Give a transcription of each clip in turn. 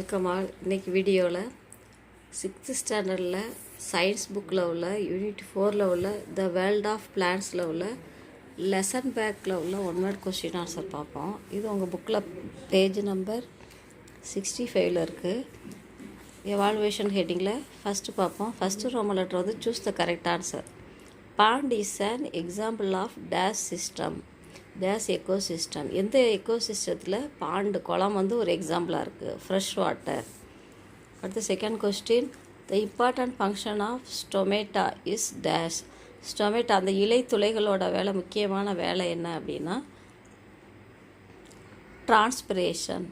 வணக்கம் ஆல். இன்றைக்கி வீடியோவில் 6th ஸ்டாண்டர்டில் சயின்ஸ் புக்கில் உள்ள யூனிட் 4ல் உள்ள த வேர்ல்ட் ஆஃப் பிளான்ஸில் உள்ள லெசன் பேக்கில் உள்ள 1 word கொஸ்டின் ஆன்சர் பார்ப்போம். இது உங்கள் புக்கில் பேஜ் நம்பர் 65 இருக்குது. எவாலுவேஷன் ஹெட்டிங்கில் ஃபஸ்ட்டு பார்ப்போம். ஃபஸ்ட்டு ரோமன் லெட்டர் வந்து choose the correct answer. Pond is an example of dash system. Dash ecosystem. எந்த எக்கோசிஸ்டத்தில் பாண்டு குளம் வந்து ஒரு எக்ஸாம்பிளாக இருக்குது. Fresh water. அடுத்து second question, the important function of stomata is dash. Stomata அந்த இலை துளைகளோட வேலை, முக்கியமான வேலை என்ன அப்படின்னா transpiration.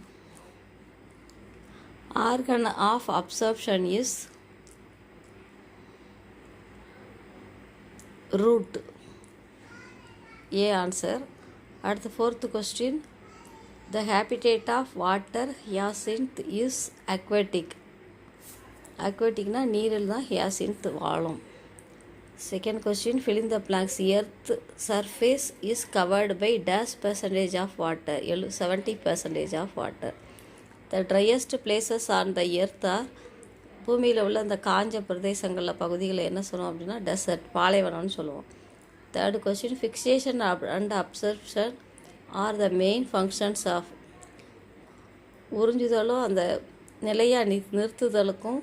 Organ of absorption is root. A answer. அடுத்து fourth question, the habitat of water ஹியாசின்த் is aquatic. அக்வாட்டிக்னா நீரில் தான் ஹியாசின்த் வாழும். Second question, fill in the blanks. Earth surface is covered by dash percentage of water. 70% of water. The driest places on the earth are. பூமியில் உள்ள அந்த காஞ்ச பிரதேசங்களில் பகுதிகளை என்ன சொல்லுவோம் அப்படின்னா டெசர்ட், பாலைவனம்னு சொல்லுவோம். Third question, fixation and absorption are the main functions of. உறிஞ்சுதலும் அந்த நிலையாக நிறுத்துதலுக்கும்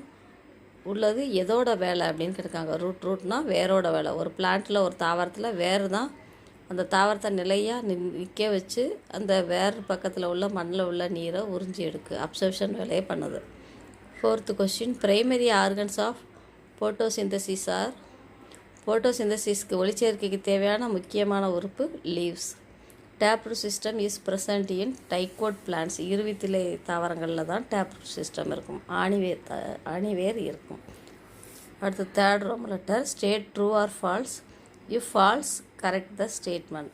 உள்ளது எதோட வேலை அப்படின்னு கேட்காங்க. ரூட்னா வேரோட வேலை. ஒரு பிளான்ட்டில், ஒரு தாவரத்தில் வேர் தான் அந்த தாவரத்தை நிலையாக நிற்க வச்சு அந்த வேர் பக்கத்தில் உள்ள மண்ணில் உள்ள நீரை உறிஞ்சி எடுக்கு, அப்சர்ப்ஷன் வேலையை பண்ணுது. Fourth question, primary organs of photosynthesis are. போட்டோசிந்தசிஸ்க்கு ஒளிச்சேர்க்கைக்கு தேவையான முக்கியமான உறுப்பு leaves. Taproot system is present in dicot plants. இருவித்திலை தாவரங்களில் தான் டேப்ரூட் சிஸ்டம் இருக்கும். ஆணிவேர் இருக்கும். அடுத்து third Roman letter, state true or false. If false correct the statement.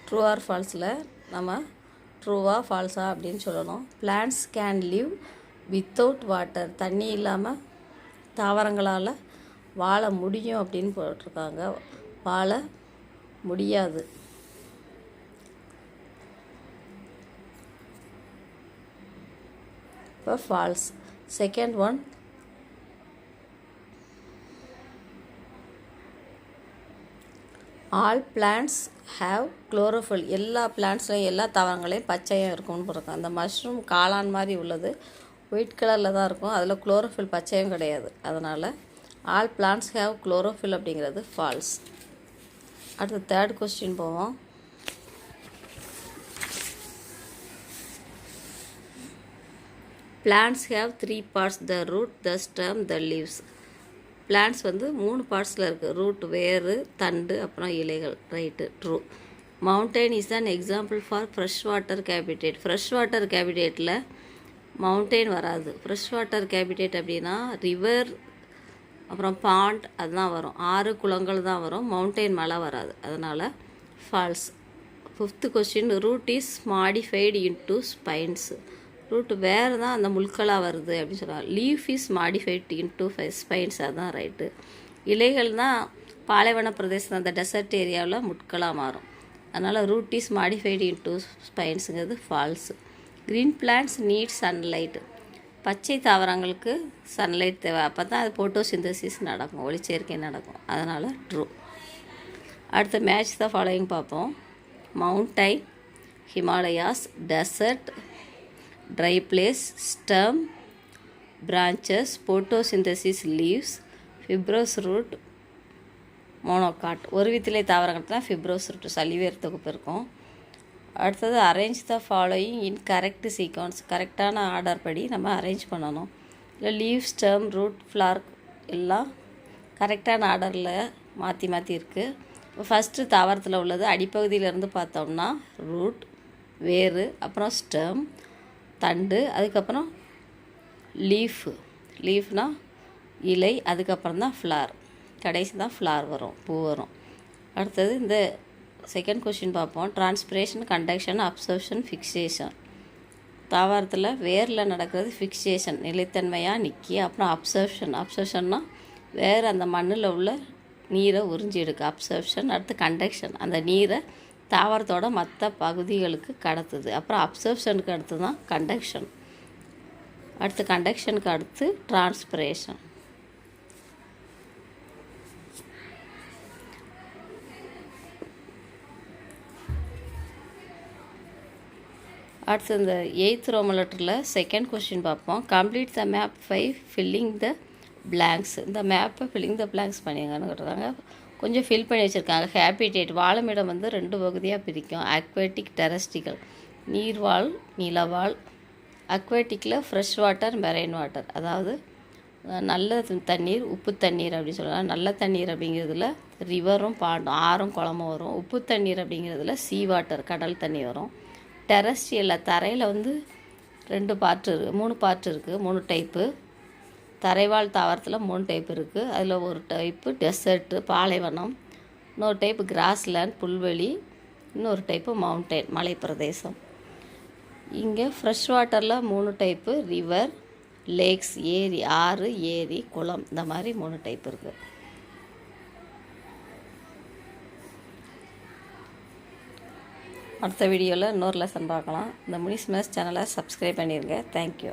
True or ஃபால்ஸில் நம்ம ட்ரூவா ஃபால்ஸா அப்படின்னு சொல்லணும். Plants can live without water. தண்ணி இல்லாமல் தாவரங்களால் வாழ முடியும் அப்படின்னு போட்டிருக்காங்க. வாழ முடியாது. இப்போ false. Second one, all plants have chlorophyll. எல்லா பிளான்ட்ஸ்லையும், எல்லா தாவரங்களையும் பச்சையாக இருக்கும்னு போட்டிருக்காங்க. அந்த மஷ்ரூம் காளான் மாதிரி உள்ளது ஒயிட் கலரில் தான் இருக்கும். அதில் குளோரோஃபில் பச்சையும் கிடையாது. அதனால் ஆல் பிளான்ட்ஸ் ஹேவ் குளோரோஃபில் அப்படிங்கிறது ஃபால்ஸ். அடுத்து தேர்ட் கொஸ்டின் போவோம். Plants have 3 parts, the root, the stem, the leaves. Plants வந்து 3 பார்ட்ஸில் இருக்குது. ரூட், வேறு, தண்டு, அப்புறம் இலைகள். Right, true. Mountain is an example for fresh water habitat. Fresh water கேபிடேட்டில் மவுண்டெயின் வராது. ஃப்ரெஷ் வாட்டர் கேபிடேட் அப்படின்னா ரிவர், அப்புறம் பாண்ட், அதுதான் வரும். ஆறு, குளங்கள் தான் வரும். மவுண்டெயின் மலை வராது. அதனால் false. Fifth question, root is modified into spines. Root வேறு தான் அந்த முட்களாக வருது அப்படின்னு சொல்லுவாங்க. Leaf is modified into spines. அதுதான் ரைட்டு. இலைகள் தான் பாலைவன பிரதேசம், அந்த டெசர்ட் ஏரியாவில் முட்களாக மாறும். அதனால் ரூட் இஸ் மாடிஃபைடு இன்டு ஸ்பைன்ஸுங்கிறது false. Green plants need sunlight. பச்சை தாவரங்களுக்கு சன்லைட் தேவை. அப்போ தான் அது போட்டோசிந்தசிஸ் நடக்கும், ஒளிச்சேர்க்கை நடக்கும். அதனால் ட்ரூ. அடுத்த மேட்ச் த ஃபாலோயிங் பார்ப்போம். Mountain, Himalayas, desert, dry place, stem, branches, photosynthesis leaves, fibrous root, monocot. ஒரு வித்திலை தாவரங்கள் தான் ஃபிப்ரோஸ் ரூட், சளிவேர் தொகுப்பு இருக்கும். அடுத்தது arrange the following in correct sequence. கரெக்டான ஆர்டர் படி நம்ம அரேஞ்ச் பண்ணணும். இல்லை லீவ், ஸ்டெம், ரூட், ஃப்ளார் எல்லாம் கரெக்டான ஆர்டரில் மாற்றி இருக்குது. இப்போ ஃபஸ்ட்டு தாவரத்தில் உள்ளது அடிப்பகுதியிலேருந்து பார்த்தோம்னா ரூட், வேறு, அப்புறம் ஸ்டெம், தண்டு, அதுக்கப்புறம் லீஃபு. லீஃப்னால் இலை, அதுக்கப்புறம் தான் ஃப்ளார். கடைசி தான் ஃப்ளார் வரும், பூ வரும். அடுத்தது இந்த செகண்ட் கொஸ்டின் பார்ப்போம். Transpiration, conduction, absorption, fixation. தாவரத்தில் வேரில் நடக்கிறது ஃபிக்ஸேஷன், நிலைத்தன்மையாக நிற்கி. அப்புறம் அப்சர்ப்ஷன்னா வேறு அந்த மண்ணில் உள்ள நீரை உறிஞ்சி எடுக்க அப்சர்ப்ஷன். அடுத்து கண்டக்ஷன், அந்த நீரை தாவரத்தோட மற்ற பகுதிகளுக்கு கடத்துது. அப்புறம் அப்சர்ப்ஷனுக்கு அடுத்து தான் கண்டக்ஷன். அடுத்து கண்டக்ஷனுக்கு அடுத்து டிரான்ஸ்பிரேஷன். அடுத்து இந்த 8th ரோமன் லெட்டரில் செகண்ட் கொஸ்டின் பார்ப்போம். Complete the map 5 filling the blanks. இந்த மேப்பை ஃபில்லிங் த பிளாங்க்ஸ் பண்ணிங்கன்னு கேட்டுருக்காங்க. கொஞ்சம் ஃபில் பண்ணி வச்சுருக்காங்க. ஹேபிடேட் வாழுமிடம் வந்து 2 பகுதியாக பிரிக்கும். அக்வாட்டிக், டெரஸ்டிக்கல். நீர்வாழ், நிலவாழ். அக்வாட்டிக்கில் ஃப்ரெஷ் வாட்டர், மெரைன் வாட்டர். அதாவது நல்ல தண்ணீர், உப்பு தண்ணீர் அப்படின்னு சொல்லலாம். நல்ல தண்ணீர் அப்படிங்கிறதுல ரிவரும் பாண்டும் ஆறும் குளமும் வரும். உப்பு தண்ணீர் அப்படிங்கிறதுல சீ வாட்டர், கடல் தண்ணி வரும். டெரஸ்ட்ரியலில் தரையில் வந்து 3 பார்ட் இருக்குது, 3 டைப்பு. தரைவாழ் தாவரத்தில் 3 டைப் இருக்குது. அதில் ஒரு டைப்பு டெசர்ட்டு, பாலைவனம். இன்னொரு டைப்பு கிராஸ்லேண்ட், புல்வெளி. இன்னொரு டைப்பு மவுண்டெயின், மலைப்பிரதேசம். இங்கே ஃப்ரெஷ் வாட்டரில் 3 டைப்பு, ரிவர், லேக்ஸ், ஏரி, ஆறு, ஏரி, குளம். இந்த மாதிரி 3 டைப் இருக்குது. அடுத்த வீடியோவில் இன்னொரு லெசன் பார்க்கலாம். இந்த முனிஸ் மேத்ஸ் சேனலை சப்ஸ்கிரைப் பண்ணிடுங்க. தேங்க்யூ.